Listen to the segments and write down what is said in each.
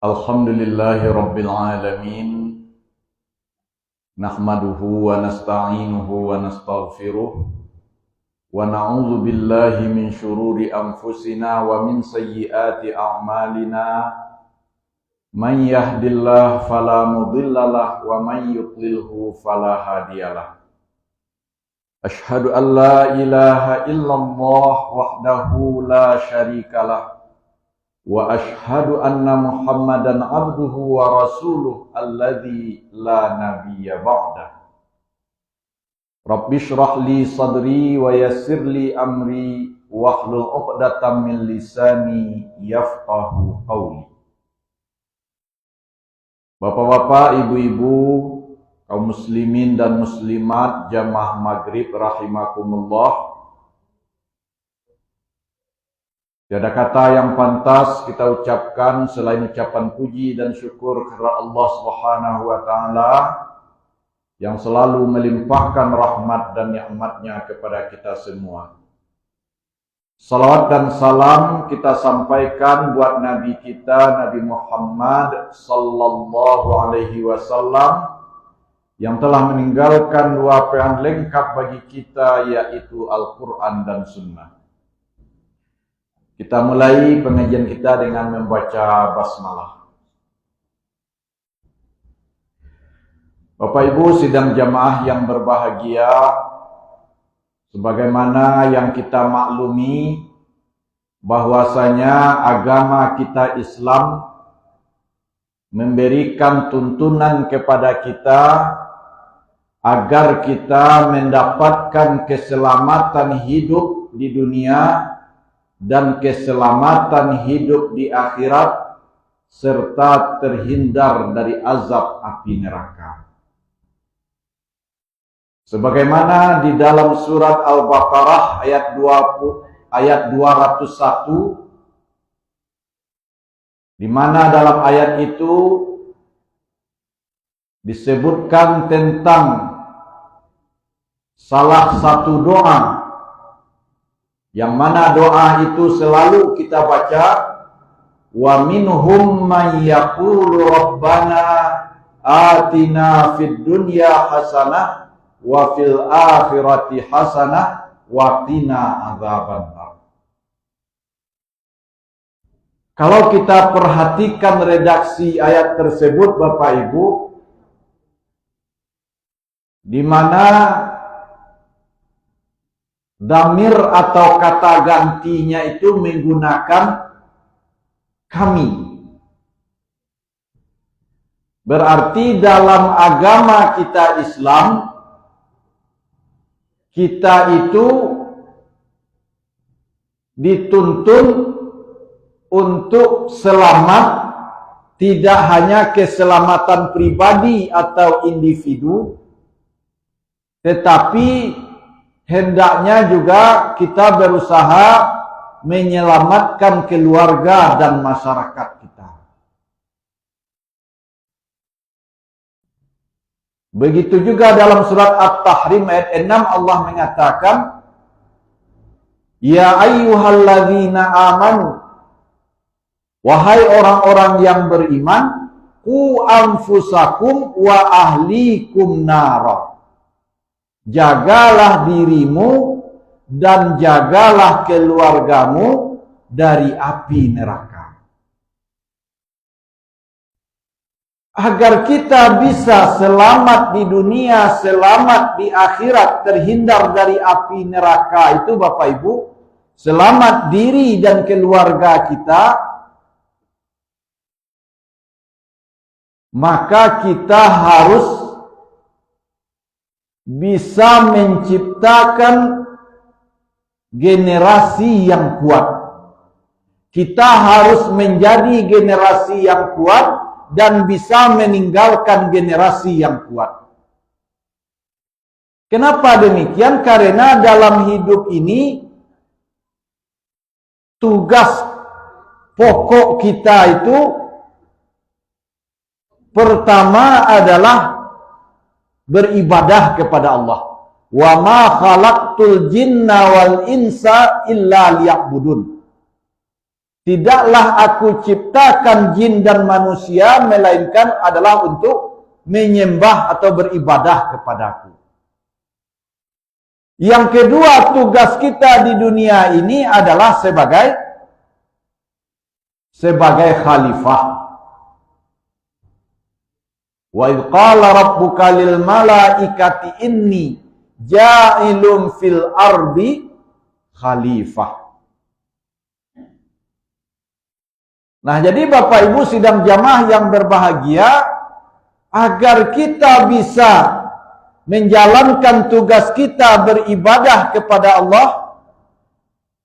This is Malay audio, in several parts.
Alhamdulillahi Rabbil Alamin. Nahmaduhu wa nasta'inuhu wa nastaghfiruh. Wa na'udzu billahi min syururi anfusina wa min sayyiati a'malina. Man yahdillahu fala mudhillalah wa man yudlilhu fala hadiyalah. Ashhadu an la ilaha illallah wahdahu la syarikalah. Wa ashhadu anna Muhammadan abduhu wa rasuluh alladzi la nabiyya ba'dah. Rabbi shrah li sadri wa yassir li amri wahlul 'uqdatam min lisani yafqahu qawli. Bapak-bapak, ibu-ibu, kaum muslimin dan muslimat jamaah maghrib rahimakumullah. Tiada kata yang pantas kita ucapkan selain ucapan puji dan syukur kepada Allah Subhanahu wa taala yang selalu melimpahkan rahmat dan nikmat-Nya kepada kita semua. Salawat dan salam kita sampaikan buat Nabi kita, Nabi Muhammad sallallahu alaihi wasallam yang telah meninggalkan dua peran lengkap bagi kita, yaitu Al-Quran dan Sunnah. Kita mulai pengajian kita dengan membaca basmalah. Bapak Ibu sidang jamaah yang berbahagia, sebagaimana yang kita maklumi bahwasanya agama kita Islam memberikan tuntunan kepada kita agar kita mendapatkan keselamatan hidup di dunia dan keselamatan hidup di akhirat, serta terhindar dari azab api neraka. Sebagaimana di dalam surat Al-Baqarah ayat 201, di mana dalam ayat itu disebutkan tentang salah satu doa, yang mana doa itu selalu kita baca, wa minhum man yaqulu rabbana atina fid dunya hasanah wa fil akhirati hasanah wa qina adzabannar. Kalau kita perhatikan redaksi ayat tersebut Bapak Ibu, di mana damir atau kata gantinya itu menggunakan kami. Berarti dalam agama kita Islam, kita itu dituntun untuk selamat, tidak hanya keselamatan pribadi atau individu, tetapi hendaknya juga kita berusaha menyelamatkan keluarga dan masyarakat kita. Begitu juga dalam surat At-Tahrim ayat 6 Allah mengatakan, ya ayyuhalladzina amanu, wahai orang-orang yang beriman, qu anfusakum wa ahlikum nara. Jagalah dirimu dan jagalah keluargamu dari api neraka. Agar kita bisa selamat di dunia, selamat di akhirat, terhindar dari api neraka itu Bapak Ibu, selamat diri dan keluarga kita, maka kita harus bisa menciptakan generasi yang kuat. Kita harus menjadi generasi yang kuat dan bisa meninggalkan generasi yang kuat. Kenapa demikian? Karena dalam hidup ini tugas pokok kita itu pertama adalah beribadah kepada Allah. Wa ma khalaqtul jinna wal insa illa liya'budun. tidaklah aku ciptakan jin dan manusia melainkan adalah untuk menyembah atau beribadah kepadaku. Yang kedua, tugas kita di dunia ini adalah sebagai khalifah. Wa idh qala rabbuka lil malaikati inni ja'ilun fil ardi khalifah. Nah, jadi Bapak Ibu sidang jamaah yang berbahagia, agar kita bisa menjalankan tugas kita beribadah kepada Allah,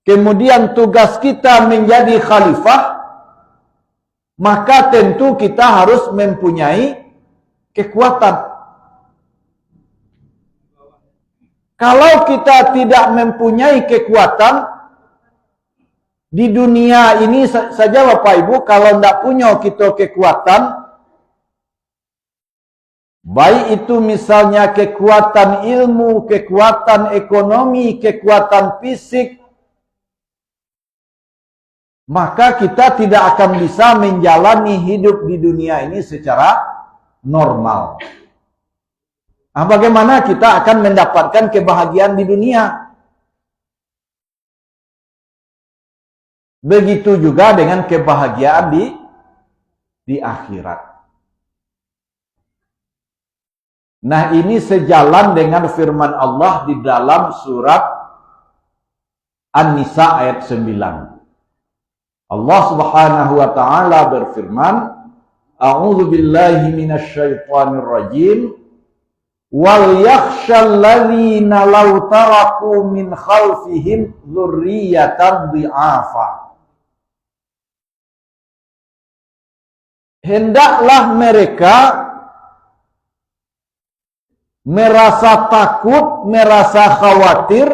kemudian tugas kita menjadi khalifah, maka tentu kita harus mempunyai kekuatan. Kalau kita tidak mempunyai kekuatan di dunia ini saja Bapak Ibu, kalau tidak punya kita kekuatan, baik itu misalnya kekuatan ilmu, kekuatan ekonomi, kekuatan fisik, maka kita tidak akan bisa menjalani hidup di dunia ini secara normal. Nah, bagaimana kita akan mendapatkan kebahagiaan di dunia? Begitu juga dengan kebahagiaan di akhirat. Nah, ini sejalan dengan firman Allah di dalam surat An-Nisa ayat 9. Allah Subhanahu wa taala berfirman, A'udzu billahi minasyaitonir rajim. Wal yakhshal ladzina law taraku min khalfihim dzurriyyatan dhi'afa. Hendaklah mereka merasa takut, merasa khawatir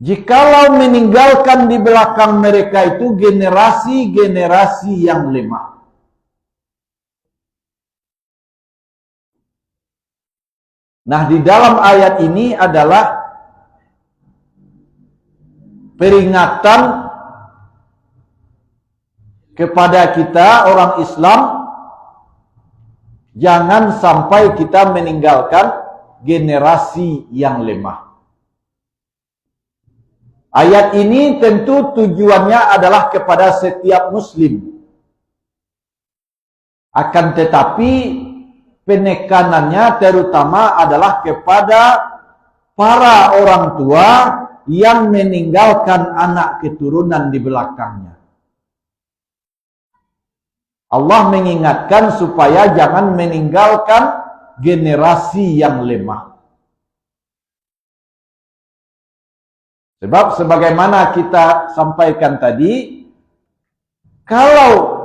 jikalau meninggalkan di belakang mereka itu generasi-generasi yang lemah. Nah, di dalam ayat ini adalah peringatan kepada kita orang Islam, jangan sampai kita meninggalkan generasi yang lemah. Ayat ini tentu tujuannya adalah kepada setiap muslim. Akan tetapi penekanannya terutama adalah kepada para orang tua yang meninggalkan anak keturunan di belakangnya. Allah mengingatkan supaya jangan meninggalkan generasi yang lemah. Sebab sebagaimana kita sampaikan tadi, kalau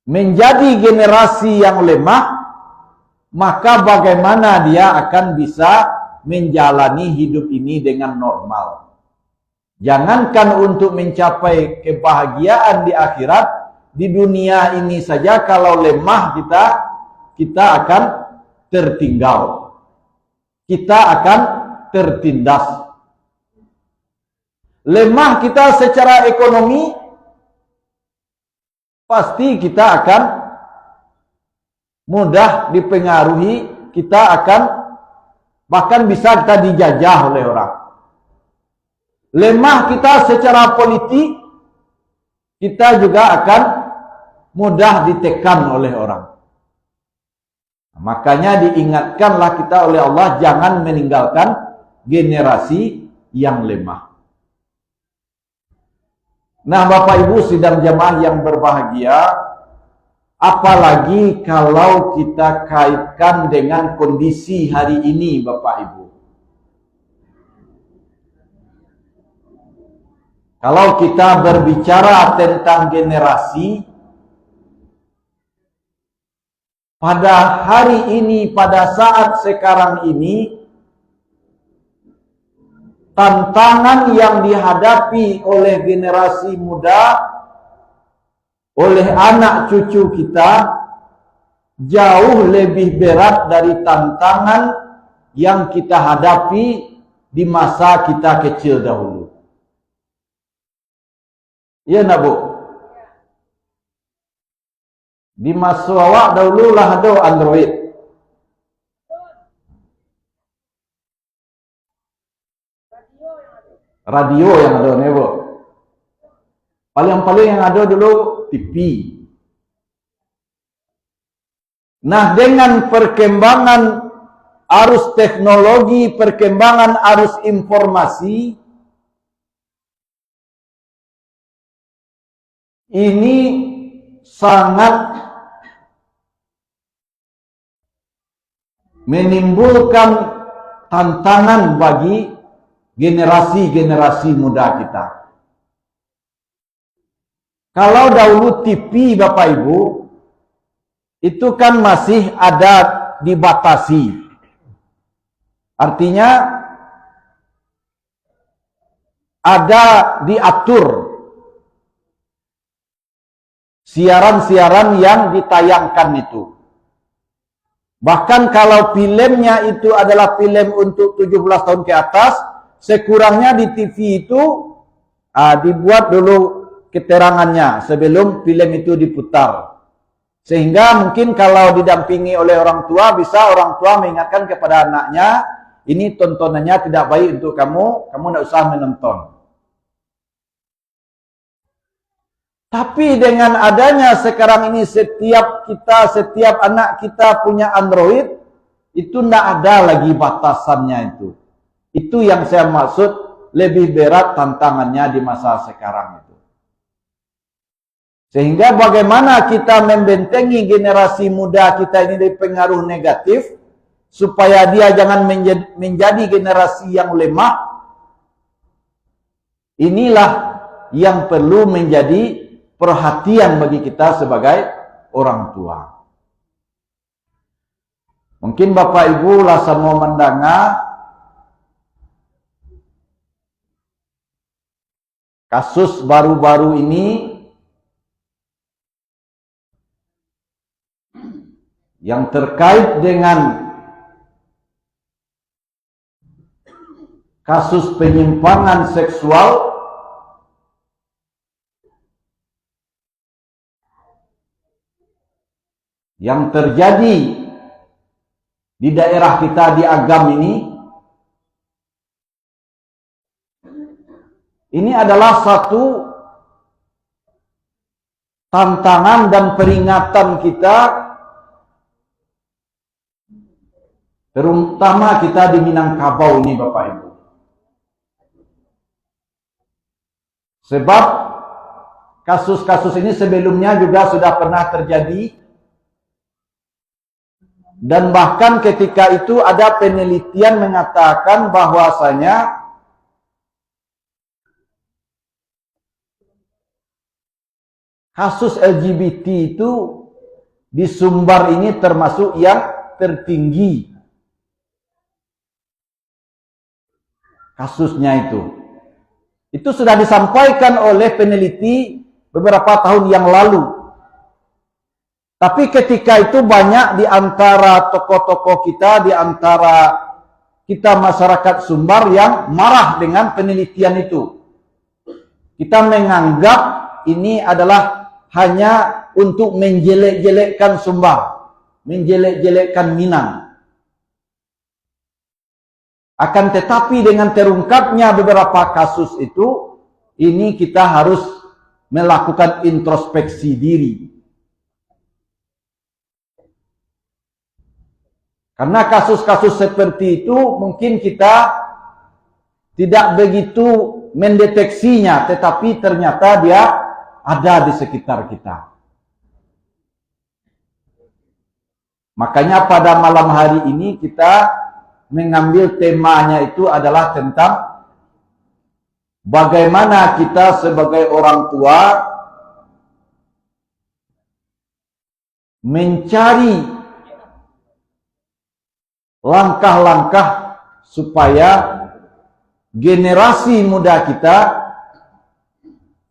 menjadi generasi yang lemah, maka bagaimana dia akan bisa menjalani hidup ini dengan normal. Jangankan untuk mencapai kebahagiaan di akhirat, di dunia ini saja kalau lemah kita akan tertinggal. Kita akan tertindas. Lemah kita secara ekonomi, pasti kita akan mudah dipengaruhi, kita akan bahkan bisa kita dijajah oleh orang. Lemah kita secara politik, kita juga akan mudah ditekan oleh orang. Makanya diingatkanlah kita oleh Allah jangan meninggalkan generasi yang lemah. Nah, Bapak Ibu sidang jamaah yang berbahagia, apalagi kalau kita kaitkan dengan kondisi hari ini Bapak Ibu. Kalau kita berbicara tentang generasi, pada hari ini, pada saat sekarang ini, tantangan yang dihadapi oleh generasi muda, oleh anak cucu kita, jauh lebih berat dari tantangan yang kita hadapi di masa kita kecil dahulu. Iya nak Bu? Di masa awak dahulu lah ada Android. Radio yang ada nih Bu. Paling-paling yang ada dulu TV. Nah, dengan perkembangan arus teknologi, perkembangan arus informasi, ini sangat menimbulkan tantangan bagi generasi-generasi muda kita. Kalau dahulu TV Bapak Ibu, itu kan masih ada dibatasi. Artinya ada diatur siaran-siaran yang ditayangkan itu. Bahkan kalau filmnya itu adalah film untuk 17 tahun ke atas, sekurangnya di TV itu dibuat dulu keterangannya sebelum film itu diputar. Sehingga mungkin kalau didampingi oleh orang tua, bisa orang tua mengingatkan kepada anaknya, ini tontonannya tidak baik untuk kamu tidak usah menonton. Tapi dengan adanya sekarang ini setiap anak kita punya Android, itu tidak ada lagi batasannya itu. Itu yang saya maksud lebih berat tantangannya di masa sekarang itu. Sehingga bagaimana kita membentengi generasi muda kita ini dari pengaruh negatif, supaya dia jangan menjadi generasi yang lemah. Inilah yang perlu menjadi perhatian bagi kita sebagai orang tua. Mungkin Bapak Ibu lah semua mendengar kasus baru-baru ini yang terkait dengan kasus penyimpangan seksual yang terjadi di daerah kita di Agam ini adalah satu tantangan dan peringatan kita, terutama kita di Minangkabau ini Bapak Ibu. Sebab kasus-kasus ini sebelumnya juga sudah pernah terjadi, dan bahkan ketika itu ada penelitian mengatakan bahwasanya kasus LGBT itu di Sumbar ini termasuk yang tertinggi kasusnya itu. Itu sudah disampaikan oleh peneliti beberapa tahun yang lalu. Tapi ketika itu banyak di antara tokoh-tokoh kita, di antara kita masyarakat Sumbar yang marah dengan penelitian itu. Kita menganggap ini adalah hanya untuk menjelek-jelekkan Sumbar, menjelek-jelekkan Minang. Akan tetapi dengan terungkapnya beberapa kasus itu, ini kita harus melakukan introspeksi diri. Karena kasus-kasus seperti itu mungkin kita tidak begitu mendeteksinya, tetapi ternyata dia ada di sekitar kita. Makanya pada malam hari ini kita mengambil temanya itu adalah tentang bagaimana kita sebagai orang tua mencari langkah-langkah supaya generasi muda kita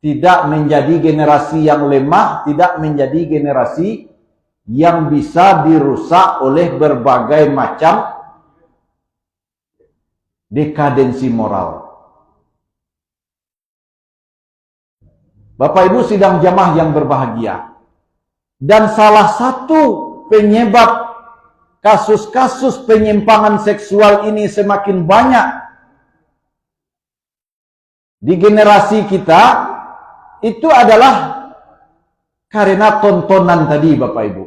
tidak menjadi generasi yang lemah, tidak menjadi generasi yang bisa dirusak oleh berbagai macam dekadensi moral. Bapak Ibu sidang jamaah yang berbahagia. Dan salah satu penyebab kasus-kasus penyimpangan seksual ini semakin banyak di generasi kita, itu adalah karena tontonan tadi Bapak Ibu.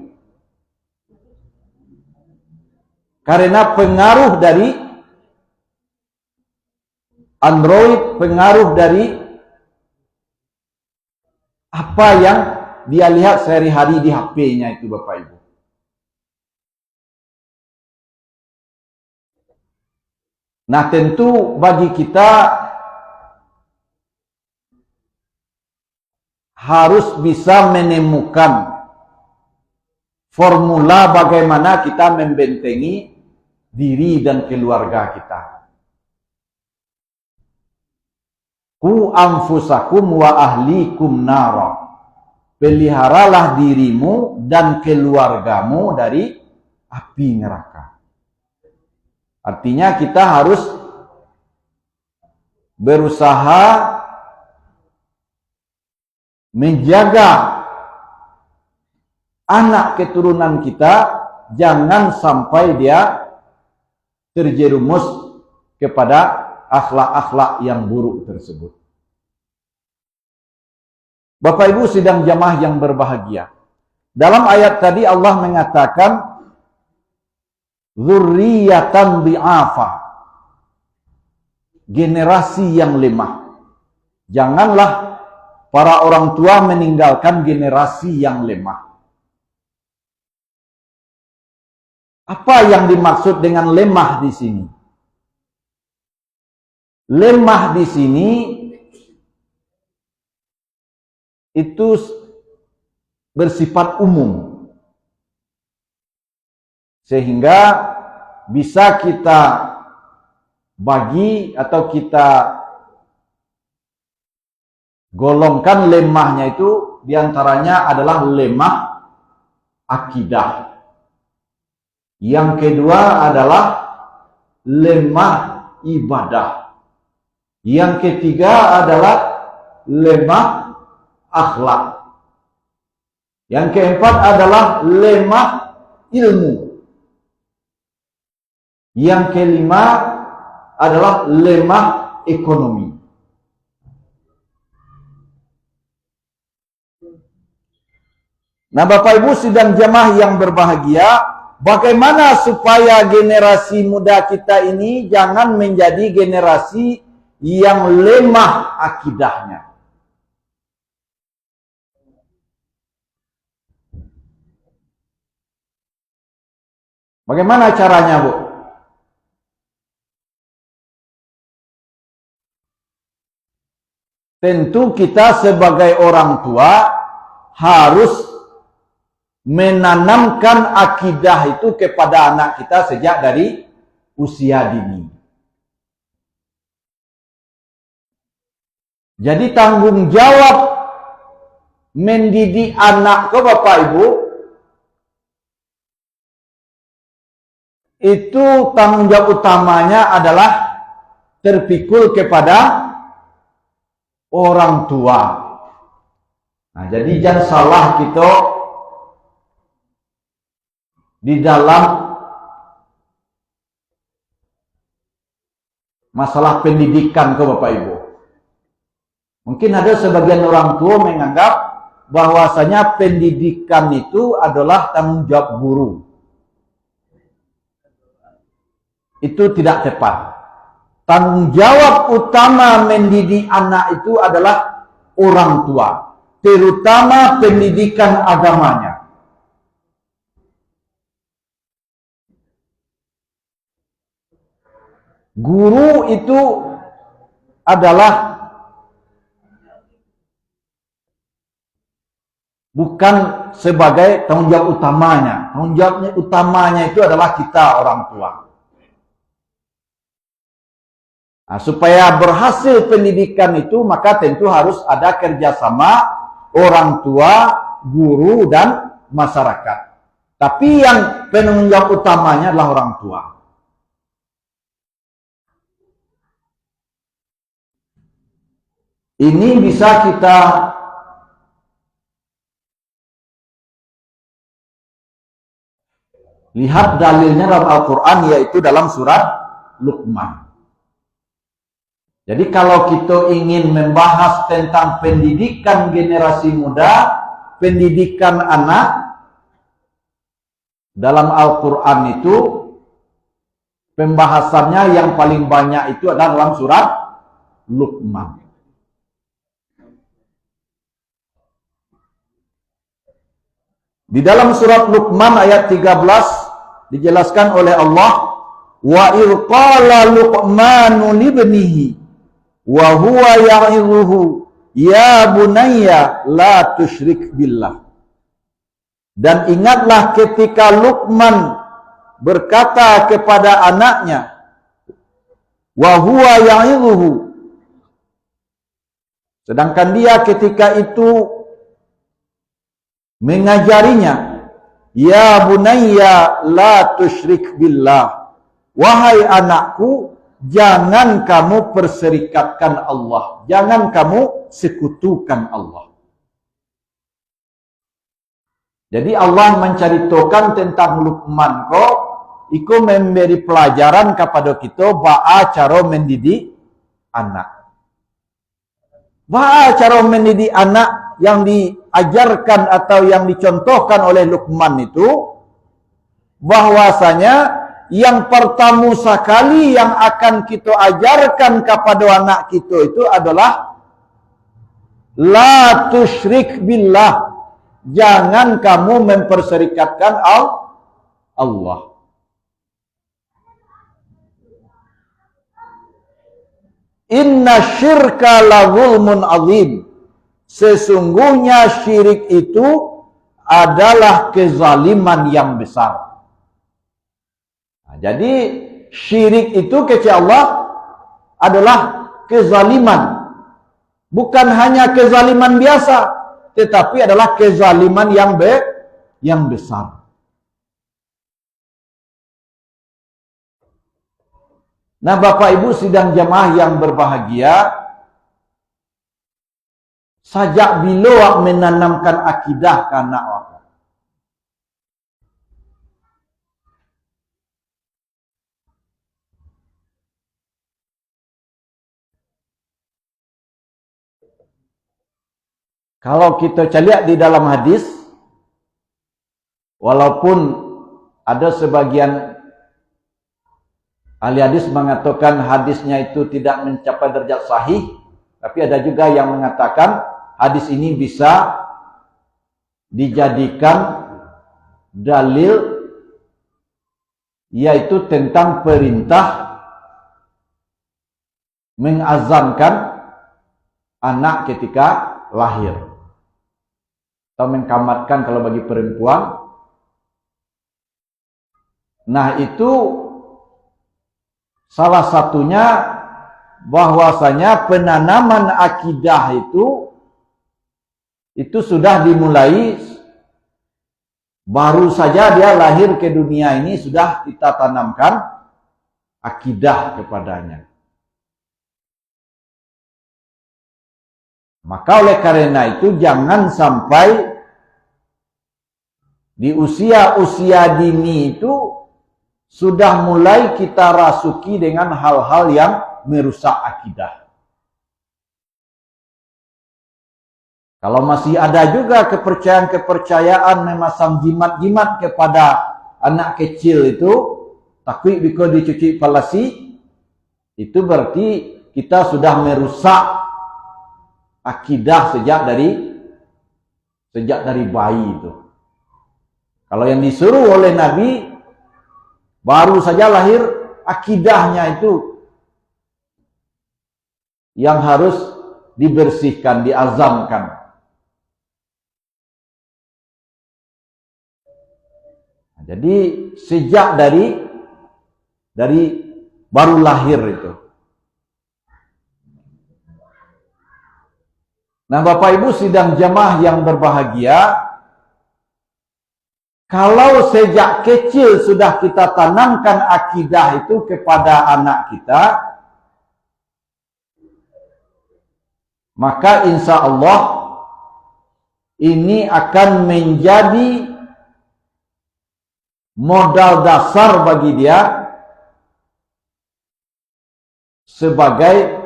Karena pengaruh dari Android, pengaruh dari apa yang dia lihat sehari-hari di HP-nya itu Bapak Ibu. Nah tentu bagi kita harus bisa menemukan formula bagaimana kita membentengi diri dan keluarga kita. Ku anfusakum wa ahlikum nara. Peliharalah dirimu dan keluargamu dari api neraka. Artinya kita harus berusaha menjaga anak keturunan kita jangan sampai dia terjerumus kepada akhlak-akhlak yang buruk tersebut. Bapak Ibu sidang jamaah yang berbahagia. Dalam ayat tadi Allah mengatakan dzurriyyatan dhi'afa. Generasi yang lemah. Janganlah para orang tua meninggalkan generasi yang lemah. Apa yang dimaksud dengan lemah di sini? Lemah di sini itu bersifat umum. Sehingga bisa kita bagi atau kita golongkan lemahnya itu diantaranya adalah lemah akidah. Yang kedua adalah lemah ibadah. Yang ketiga adalah lemah akhlak. Yang keempat adalah lemah ilmu. Yang kelima adalah lemah ekonomi. Nah, Bapak Ibu sidang jamaah yang berbahagia, bagaimana supaya generasi muda kita ini jangan menjadi generasi yang lemah akidahnya? Bagaimana caranya, Bu? Tentu kita sebagai orang tua harus menanamkan akidah itu kepada anak kita sejak dari usia dini. Jadi tanggung jawab mendidik anak ke Bapak Ibu itu tanggung jawab utamanya adalah terpikul kepada orang tua. Nah, jadi jangan salah kita di dalam masalah pendidikan ke Bapak Ibu. Mungkin ada sebagian orang tua menganggap bahwasanya pendidikan itu adalah tanggung jawab guru. Itu tidak tepat. Tanggung jawab utama mendidik anak itu adalah orang tua, terutama pendidikan agamanya. Guru itu adalah bukan sebagai tanggung jawab utamanya. Tanggung jawab utamanya itu adalah kita orang tua. Nah, supaya berhasil pendidikan itu maka tentu harus ada kerjasama orang tua, guru, dan masyarakat. Tapi yang penanggung jawab utamanya adalah orang tua. Ini bisa kita lihat dalilnya dalam Al-Quran, yaitu dalam surat Luqman. Jadi kalau kita ingin membahas tentang pendidikan generasi muda, pendidikan anak, dalam Al-Quran itu pembahasannya yang paling banyak itu adalah dalam surat Luqman. Di dalam surat Luqman ayat 13 dijelaskan oleh Allah, wa idh qala Luqmanu libnihi wa huwa ya'idhuhu ya bunayya la tusyrik billah. Dan ingatlah ketika Luqman berkata kepada anaknya, wa huwa ya'idhuhu, sedangkan dia ketika itu mengajarinya, ya bunayya la tusyrik billah, wahai anakku, jangan kamu perserikatkan Allah, jangan kamu sekutukan Allah. Jadi Allah menceritakan tentang Luqman kok iku memberi pelajaran kepada kita ba'a cara mendidik anak. Ba'a cara mendidik anak yang diajarkan atau yang dicontohkan oleh Luqman itu, bahwasanya yang pertama sekali yang akan kita ajarkan kepada anak kita itu adalah la tusyrik billah, jangan kamu memperserikatkan Allah. Inna syirka la zulmun azim, sesungguhnya syirik itu adalah kezaliman yang besar. Nah, jadi syirik itu kepada Allah adalah kezaliman, bukan hanya kezaliman biasa, tetapi adalah kezaliman yang besar. Nah, Bapak Ibu sidang jamaah yang berbahagia, sajak bila menanamkan akidah ke anak awak? Kalau kita lihat di dalam hadis, walaupun ada sebagian ahli hadis mengatakan hadisnya itu tidak mencapai derajat sahih, tapi ada juga yang mengatakan hadis ini bisa dijadikan dalil, yaitu tentang perintah mengazankan anak ketika lahir, atau mengkamatkan kalau bagi perempuan. Nah, itu salah satunya bahwasanya penanaman akidah itu sudah dimulai baru saja dia lahir ke dunia ini, sudah kita tanamkan akidah kepadanya. Maka oleh karena itu jangan sampai di usia-usia dini itu sudah mulai kita rasuki dengan hal-hal yang merusak akidah. Kalau masih ada juga kepercayaan-kepercayaan memasang jimat-jimat kepada anak kecil itu, takwi biko dicuci palasi, itu berarti kita sudah merusak akidah sejak dari bayi itu. Kalau yang disuruh oleh Nabi baru saja lahir, akidahnya itu yang harus dibersihkan, diazamkan. Jadi sejak dari baru lahir itu. Nah, Bapak Ibu sidang jamaah yang berbahagia, kalau sejak kecil sudah kita tanamkan akidah itu kepada anak kita, maka insya Allah ini akan menjadi modal dasar bagi dia sebagai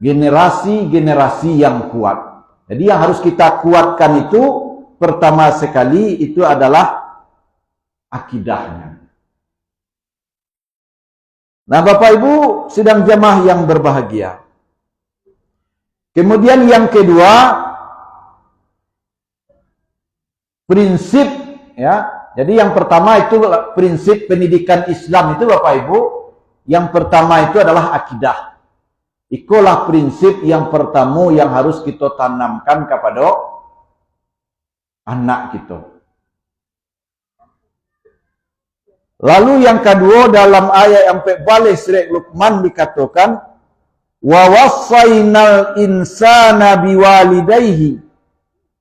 generasi-generasi yang kuat. Jadi yang harus kita kuatkan itu pertama sekali itu adalah akidahnya. Nah, Bapak Ibu sidang jamaah yang berbahagia. Kemudian yang kedua, prinsip ya. Jadi yang pertama itu prinsip pendidikan Islam itu Bapak Ibu, yang pertama itu adalah akidah. Itulah prinsip yang pertama yang harus kita tanamkan kepada anak kita. Lalu yang kedua dalam ayat yang balik surat Luqman dikatakan wa wassaynal insana biwalidayhi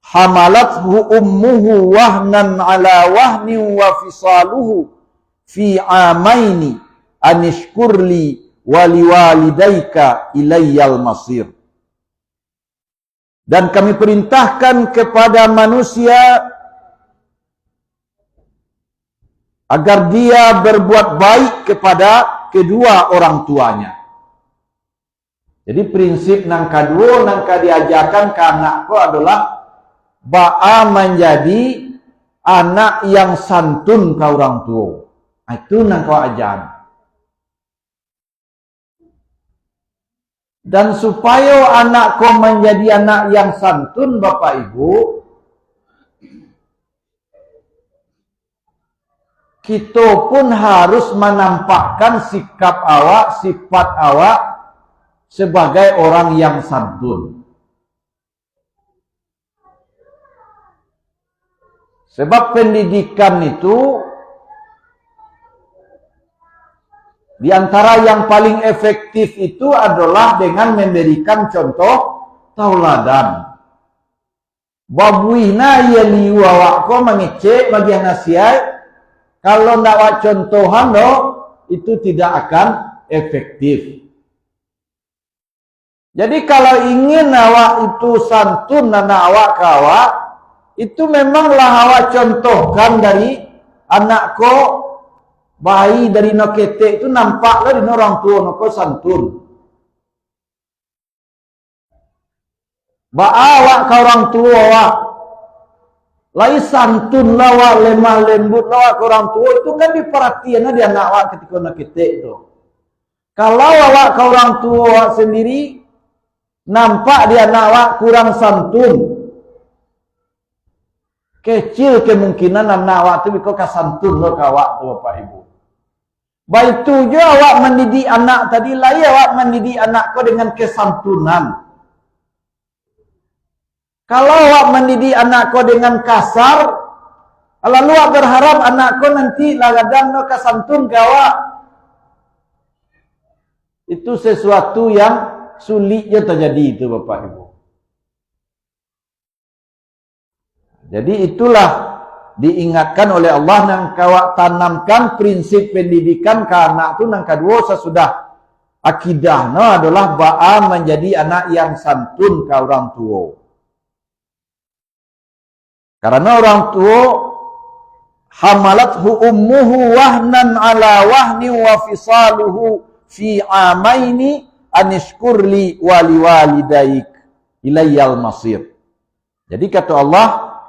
hamalathu ummuhu wahnan ala wahnin wa fisaluhu fi amaini anishkurli waliwalidayka ilayyal masir. Dan kami perintahkan kepada manusia agar dia berbuat baik kepada kedua orang tuanya. Jadi prinsip nang kedua nang diajarkan ke anakku adalah ba'a menjadi anak yang santun ke orang tua. Itu nang kau ajar. Dan supaya anakku menjadi anak yang santun, Bapak Ibu, kita pun harus menampakkan sikap awak, sifat awak sebagai orang yang santun. Sebab pendidikan itu di antara yang paling efektif itu adalah dengan memberikan contoh tauladan. Babuina yali awak ko mengecek bagian nasihat. Kalau nak contohan itu tidak akan efektif. Jadi kalau ingin awak itu santun anak awak ke awak, itu memanglah awak contohkan dari anak ko bayi dari nokete itu nampaklah di orang tua noko santun. Awak ke orang tua awak lai santun lawa lemah lembut lawa ke orang tua itu kan diperhatiannya di anak awak ketika nokete itu. Kalau awak ke orang tua sendiri nampak di anak awak kurang santun, kecil kemungkinan anak awak itu biko kasantun lo ke awak tuh Bapak Ibu. Baik tujuh awak mendidik anak tadi lah awak mendidik anak kau dengan kesantunan. Kalau awak mendidik anak kau dengan kasar, lalu awak berharap anak kau nanti lagadang no kasantun ke awak. Itu sesuatu yang sulitnya terjadi itu Bapak Ibu. Jadi itulah diingatkan oleh Allah yang kawak tanamkan prinsip pendidikan ke anak itu yang kedua sesudah akidah adalah ba'a menjadi anak yang santun ke orang tua. Karena orang tua hamalathu ummuhu wahnan ala wahni wa fisaluhu fi amaini anishkurli waliwalidaik ilayyal masir. Jadi kata Allah,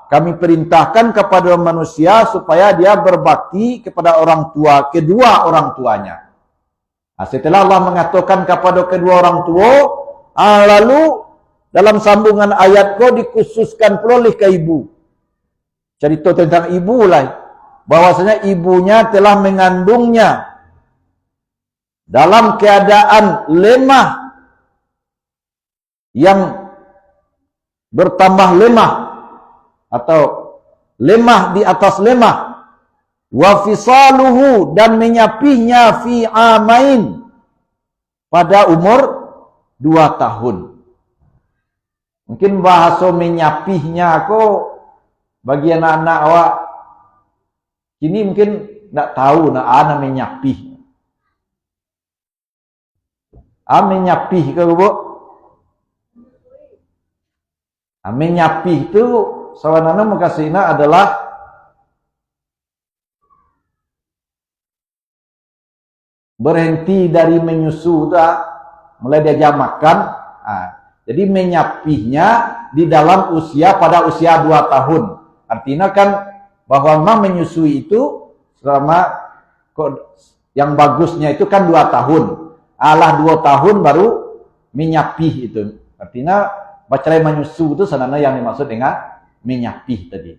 kami perintahkan kepada manusia supaya dia berbakti kepada orang tua, kedua orang tuanya. Nah, setelah Allah mengatakan kepada kedua orang tua, lalu dalam sambungan ayat kau dikhususkan pula oleh ke ibu. Cerita tentang ibu lah, bahwasanya ibunya telah mengandungnya dalam keadaan lemah yang bertambah lemah atau lemah di atas lemah, wa fisaluhu dan menyapihnya fi amain pada umur 2 tahun. Mungkin bahasa menyapihnya aku bagi anak-anak awak kini mungkin tidak tahu nak ana menyapih. Menyapih ke Bu? Menyapih itu sawanana makasina adalah berhenti dari menyusu dah, mulai diajak makan. Jadi menyapihnya di dalam usia pada usia 2 tahun. Artinya kan bahwa memang menyusui itu selama yang bagusnya itu kan 2 tahun. 2 tahun baru menyapih itu. Artinya baca menyusu itu sebenarnya yang dimaksud dengan menyapih tadi.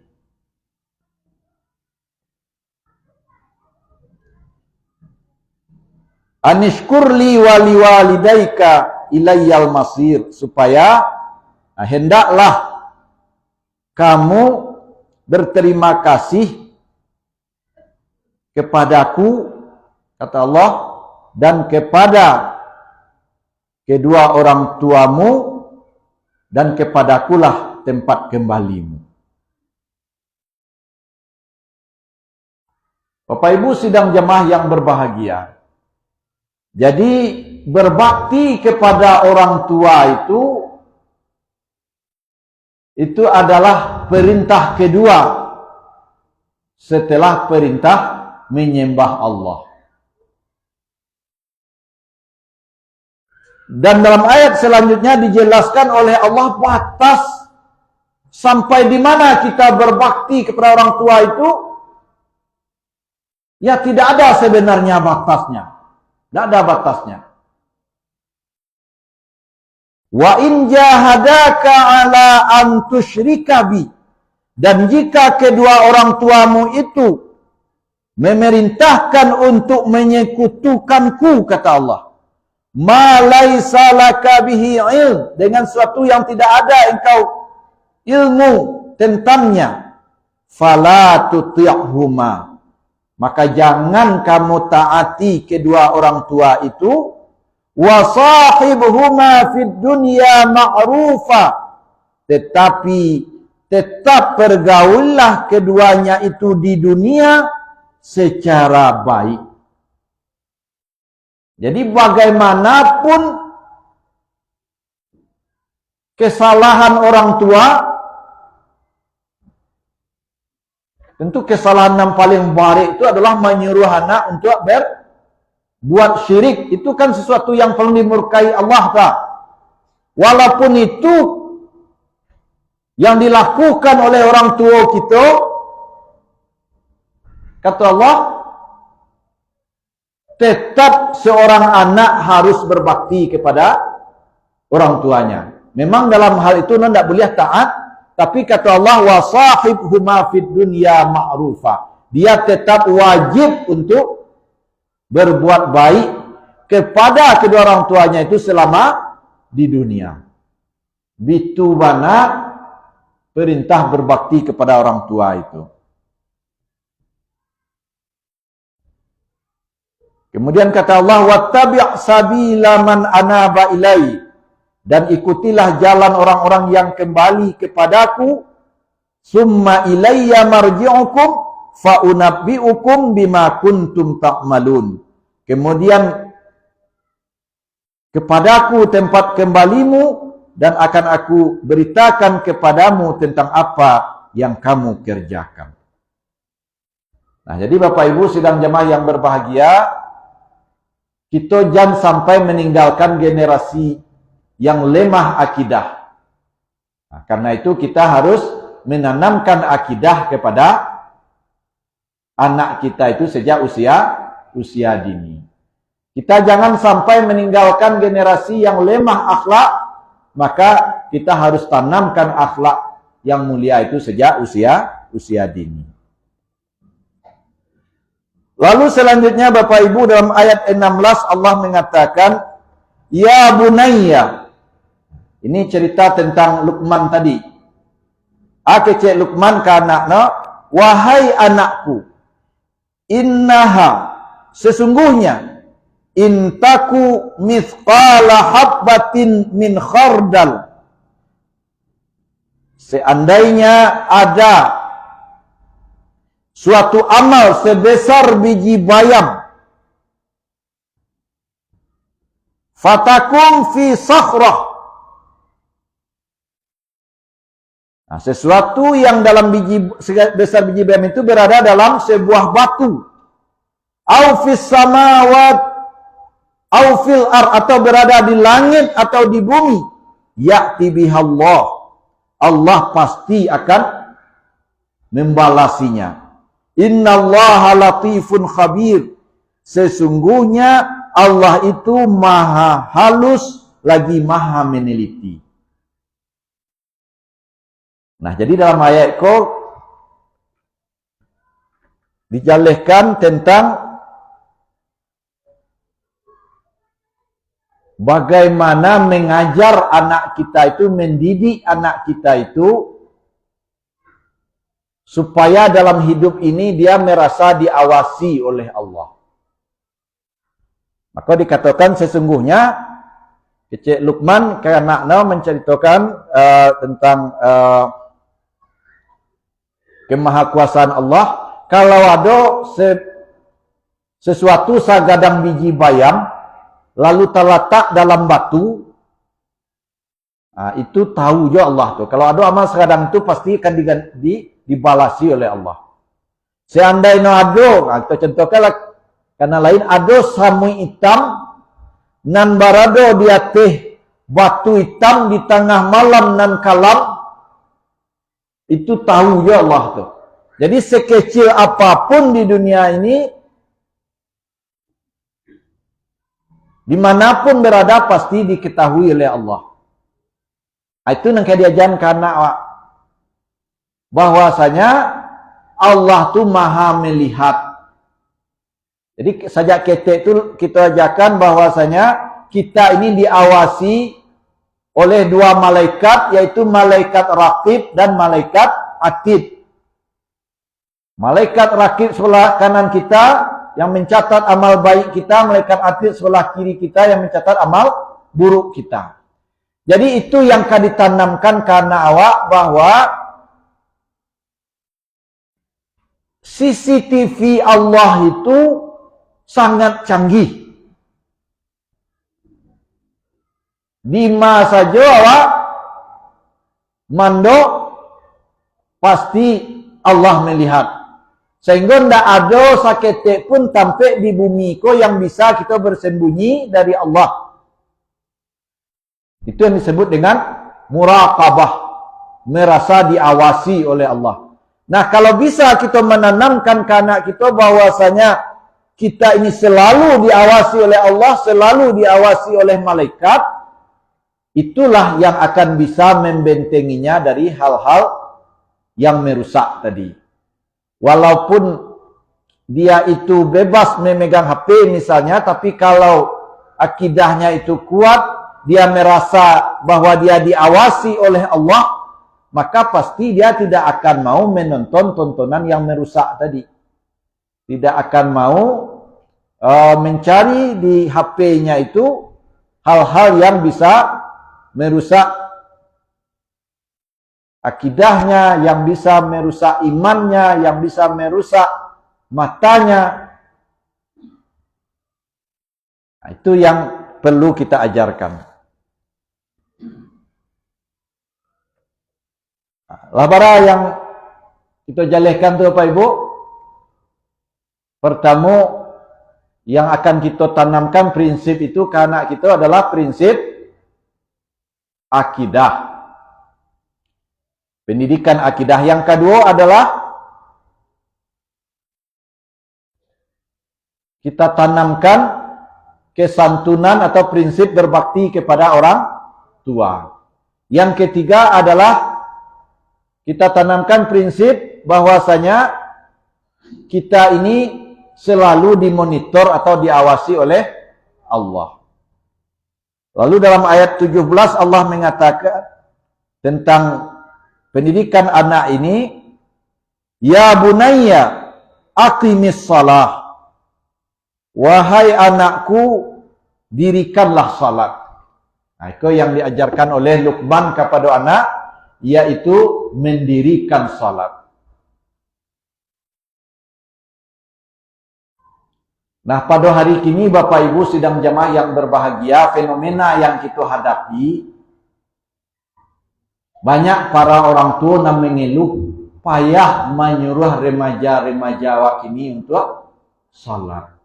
Anishkurli wali walidaika ilayyal masir, supaya hendaklah kamu berterima kasih kepadaku, kata Allah, dan kepada kedua orang tuamu, dan kepadakulah tempat kembalimu. Bapak Ibu sidang jemaah yang berbahagia, jadi berbakti kepada orang tua itu adalah perintah kedua setelah perintah menyembah Allah. Dan dalam ayat selanjutnya dijelaskan oleh Allah batas sampai di mana kita berbakti kepada orang tua itu, ya tidak ada sebenarnya batasnya. Tidak ada batasnya. Wa in jahadaka ala an tusyrika bi, dan jika kedua orang tuamu itu memerintahkan untuk menyekutukanku, kata Allah, ma laisa laka bihi ilm, dengan sesuatu yang tidak ada engkau ilmu tentangnya, fala tuti'huma, maka jangan kamu taati kedua orang tua itu, wa sahibhuma fid dunya ma'rufa, tetapi tetap pergaulah keduanya itu di dunia secara baik. Jadi bagaimanapun kesalahan orang tua, tentu kesalahan yang paling baik itu adalah menyuruh anak untuk berbuat syirik. Itu kan sesuatu yang paling dimurkai Allah, tak? Walaupun itu yang dilakukan oleh orang tua kita, kata Allah, tetap seorang anak harus berbakti kepada orang tuanya. Memang dalam hal itu tidak boleh taat, tapi kata Allah, wa sahibhuma fid dunya ma'rufa, dia tetap wajib untuk berbuat baik kepada kedua orang tuanya itu selama di dunia. Bitu bana perintah berbakti kepada orang tua itu. Kemudian kata Allah, wattabi' sabila man anaba ilai, dan ikutilah jalan orang-orang yang kembali kepadaku, summa ilayya marji'ukum fa unabbi'ukum bima kuntum ta'malun. Kemudian kepadaku tempat kembalimu, dan akan aku beritakan kepadamu tentang apa yang kamu kerjakan. Nah, jadi Bapak Ibu sidang jemaah yang berbahagia, kita jangan sampai meninggalkan generasi yang lemah akidah. Nah, karena itu kita harus menanamkan akidah kepada anak kita itu sejak usia dini. Kita jangan sampai meninggalkan generasi yang lemah akhlak, maka kita harus tanamkan akhlak yang mulia itu sejak usia dini. Lalu selanjutnya Bapak Ibu dalam ayat 16 Allah mengatakan, ya bunayya. Ini cerita tentang Luqman tadi. Cek Luqman ke anaknya, wahai anakku, innaha, sesungguhnya, intaku mithqala habbatin min khardal, seandainya ada suatu amal sebesar biji bayam, fatakum fi sakhrah, Nah, sesuatu yang dalam besar biji bayam itu berada dalam sebuah batu. Au fis samawat au fil ar, atau berada di langit atau di bumi. Ya'ti bihallah. Allah pasti akan membalasinya. Innallaha latifun khabir. Sesungguhnya Allah itu maha halus lagi maha meneliti. Nah, jadi dalam ayat itu dijelaskan tentang bagaimana mengajar anak kita itu, mendidik anak kita itu supaya dalam hidup ini dia merasa diawasi oleh Allah. Maka dikatakan sesungguhnya Kecik Luqman ke anaknya menceritakan tentang kemahakuasaan Allah. Kalau ada sesuatu sagadang biji bayam lalu terletak dalam batu, itu tahu juga Allah tuh. Kalau ada amal sagadang itu pasti akan dibalasi oleh Allah. Seandainya ada, kita contohkanlah karena lain ada samui hitam nan barado di atas batu hitam di tengah malam nan kalam, itu tahu ya Allah tuh. Jadi sekecil apapun di dunia ini, dimanapun berada pasti diketahui oleh Allah. Itu yang diajarkan karena bahwasanya Allah tuh maha melihat. Jadi sejak itu kita ajarkan bahwasanya kita ini diawasi oleh dua malaikat, yaitu malaikat Raqib dan malaikat Atid. Malaikat Raqib sebelah kanan kita yang mencatat amal baik kita, malaikat Atid sebelah kiri kita yang mencatat amal buruk kita. Jadi itu yang akan ditanamkan karena awak bahwa CCTV Allah itu sangat canggih. Di mana saja awak mandok pasti Allah melihat. Sehingga tidak ada saketek pun sampai di bumi ko yang bisa kita bersembunyi dari Allah. Itu yang disebut dengan muraqabah, merasa diawasi oleh Allah. Nah, kalau bisa kita menanamkan ke anak kita bahwasanya kita ini selalu diawasi oleh Allah, selalu diawasi oleh malaikat, itulah yang akan bisa membentenginya dari hal-hal yang merusak tadi. Walaupun dia itu bebas memegang HP misalnya, tapi kalau akidahnya itu kuat, dia merasa bahwa dia diawasi oleh Allah, maka pasti dia tidak akan mau menonton tontonan yang merusak tadi. Tidak akan mau mencari di HP-nya itu hal-hal yang bisa merusak akidahnya, yang bisa merusak imannya, yang bisa merusak matanya. Nah, itu yang perlu kita ajarkan. Labara yang kita jelaskan itu Bapak Ibu, pertama yang akan kita tanamkan prinsip itu karena kita adalah prinsip akidah. Pendidikan akidah. Yang kedua adalah kita tanamkan kesantunan atau prinsip berbakti kepada orang tua. Yang ketiga adalah kita tanamkan prinsip bahwasanya kita ini selalu dimonitor atau diawasi oleh Allah. Lalu dalam ayat 17 Allah mengatakan tentang pendidikan anak ini, ya bunayya aqimis salah, wahai anakku dirikanlah salat. Nah, itu yang diajarkan oleh Luqman kepada anak, yaitu mendirikan salat. Nah, pada hari ini Bapak Ibu sidang jamaah yang berbahagia, fenomena yang kita hadapi Banyak para orang tua yang mengeluh payah menyuruh remaja-remaja awak ini untuk salat.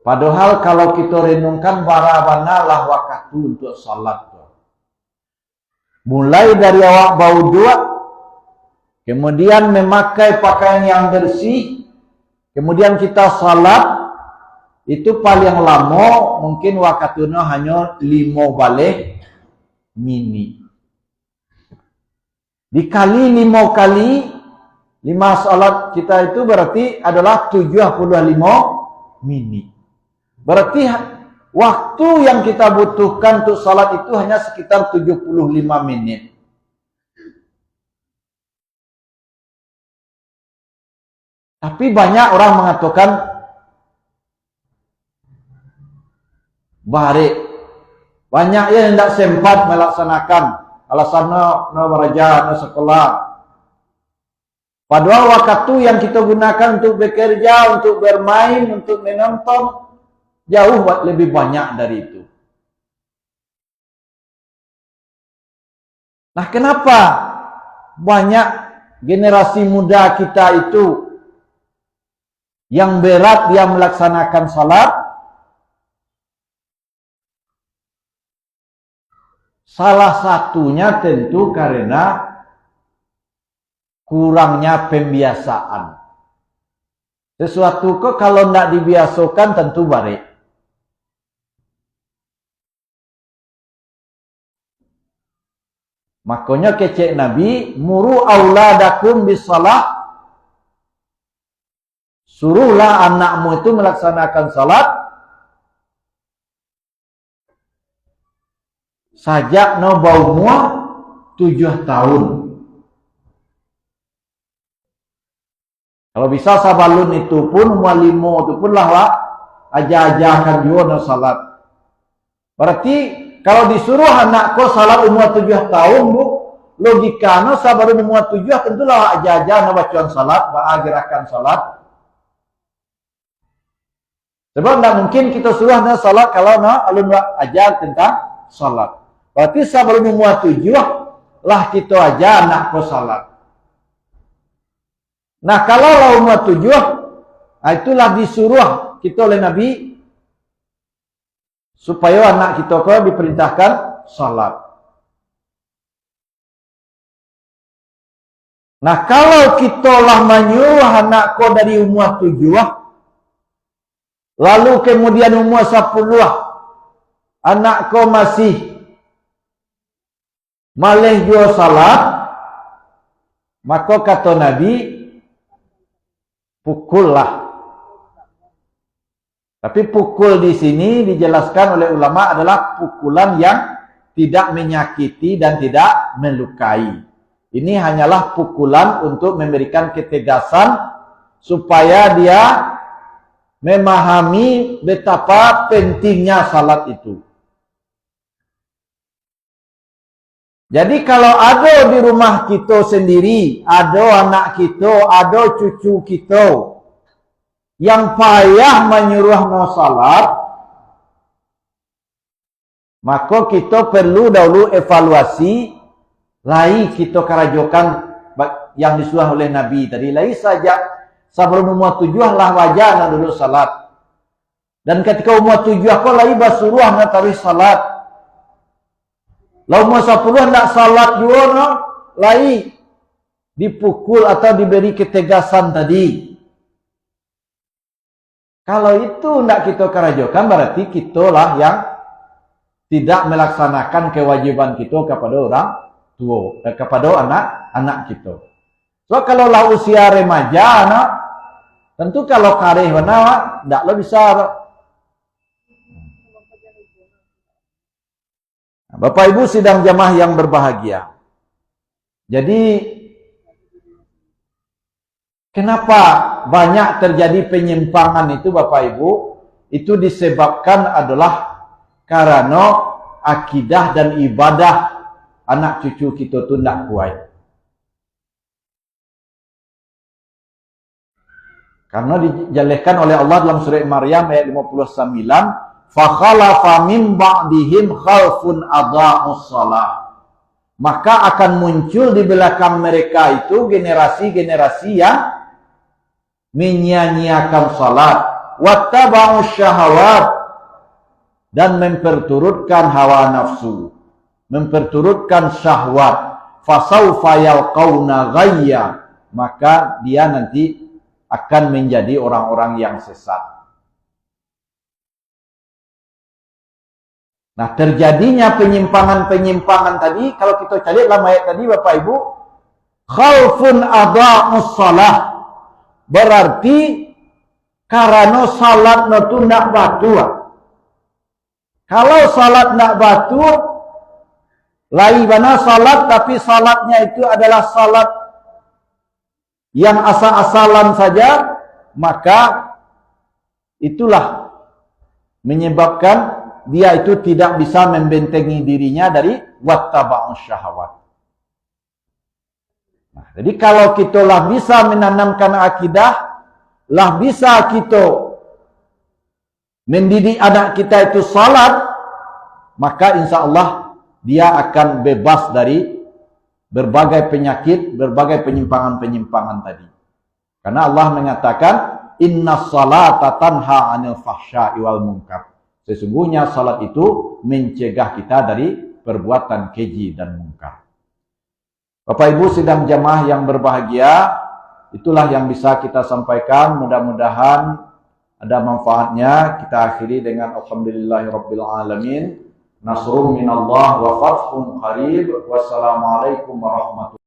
Padahal kalau kita renungkan barabanalah waktu untuk salat. Mulai dari awak berwudu, kemudian memakai pakaian yang bersih, kemudian kita salat, itu paling lama mungkin waktunya hanya 5 balik mini. Dikali 5 kali 5 salat kita itu berarti adalah 75 mini. Berarti waktu yang kita butuhkan untuk salat itu hanya sekitar 75 menit. Tapi banyak orang mengatakan barik. Banyak yang tidak sempat melaksanakan. Alasannya no belajar, no sekolah. Padahal waktu yang kita gunakan untuk bekerja, untuk bermain, untuk menonton jauh lebih banyak dari itu. Nah, kenapa banyak generasi muda kita itu yang berat dia melaksanakan salat? Salah satunya tentu karena kurangnya pembiasaan. Sesuatu kok kalau tidak dibiasakan tentu baik. Makanya kecek Nabi, muru auladakum bisalah, suruhlah anakmu itu melaksanakan salat sajak no bau muah 7 tahun. Kalau bisa sabalun itu pun mualimo itu pun lah aja-ajakan juga no salat. Berarti kalau disuruh anakku salat umur 7 tahun, bu, logikanya sabalun umur 7 tentulah aja-aja no bacaan salat, gerakan salat. Sebab tidak mungkin kita suruh no salat kalau no alun ajar tentang salat. Berarti sebelum umur 7 lah kita aja anakku salat. Nah, kalau umur 7, itulah disuruh kita oleh Nabi supaya anak kita kau diperintahkan salat. Nah, kalau kita lah menyuruh anak kau dari umur 7, lalu kemudian umur 10, anak kau masih malih jua salat, maka kata Nabi, pukullah. Tapi pukul di sini dijelaskan oleh ulama adalah pukulan yang tidak menyakiti dan tidak melukai. Ini hanyalah pukulan untuk memberikan ketegasan supaya dia memahami betapa pentingnya salat itu. Jadi kalau ada di rumah kita sendiri, ada anak kita, ada cucu kita yang payah menyuruh no salat, maka kita perlu dahulu evaluasi, lai kita kerajokan yang disuruh oleh Nabi tadi, lai saja sebelum umur 7 lah wajar nak dulu salat. Dan ketika umur 7 kau lai basuruh nak taruh salat. Lalu umur 10 nak salat juga no, lai dipukul atau diberi ketegasan tadi. Kalau itu tidak kita kerajokan, berarti kita lah yang tidak melaksanakan kewajiban kita kepada orang tua, kepada anak-anak kita. So kalau lah usia remaja, anak, tentu kalau karih mana, tidaklah bisa. Bapak Ibu sidang jamaah yang berbahagia. Jadi kenapa banyak terjadi penyimpangan itu Bapak Ibu? Itu disebabkan adalah karena akidah dan ibadah anak cucu kita itu tidak kuat. Karena dijelaskan oleh Allah dalam surah Maryam ayat 59, "Fakhalafa min ba'dihim khalfun adha'us shalah maka akan muncul di belakang mereka itu generasi-generasi yang menyia-nyiakan salat, wattaba'u syahawat, dan memperturutkan hawa nafsu, memperturutkan syahwat, fasaufa yalqauna ghayya, maka dia nanti akan menjadi orang-orang yang sesat. Nah, terjadinya penyimpangan-penyimpangan tadi, kalau kita cari dalam ayat tadi Bapak Ibu, khalfun adha'us shalah, berarti karena salat itu nak batu. Kalau salat nak batu, lain mana salat, tapi salatnya itu adalah salat yang asal-asalan saja, maka itulah menyebabkan dia itu tidak bisa membentengi dirinya dari wattaba'us syahawat. Nah, jadi kalau kita lah bisa menanamkan akidah, lah bisa kita mendidik anak kita itu salat, maka insya Allah dia akan bebas dari berbagai penyakit, berbagai penyimpangan-penyimpangan tadi. Karena Allah mengatakan, inna salata tanha 'anil fahsya'i wal munkar. Sesungguhnya salat itu mencegah kita dari perbuatan keji dan mungkar. Bapak Ibu sidang jamaah yang berbahagia, itulah yang bisa kita sampaikan. Mudah-mudahan ada manfaatnya. Kita akhiri dengan alhamdulillahirabbil alamin. Nasrun minallah wa fathun qarib. Wassalamualaikum warahmatullahi wabarakatuh.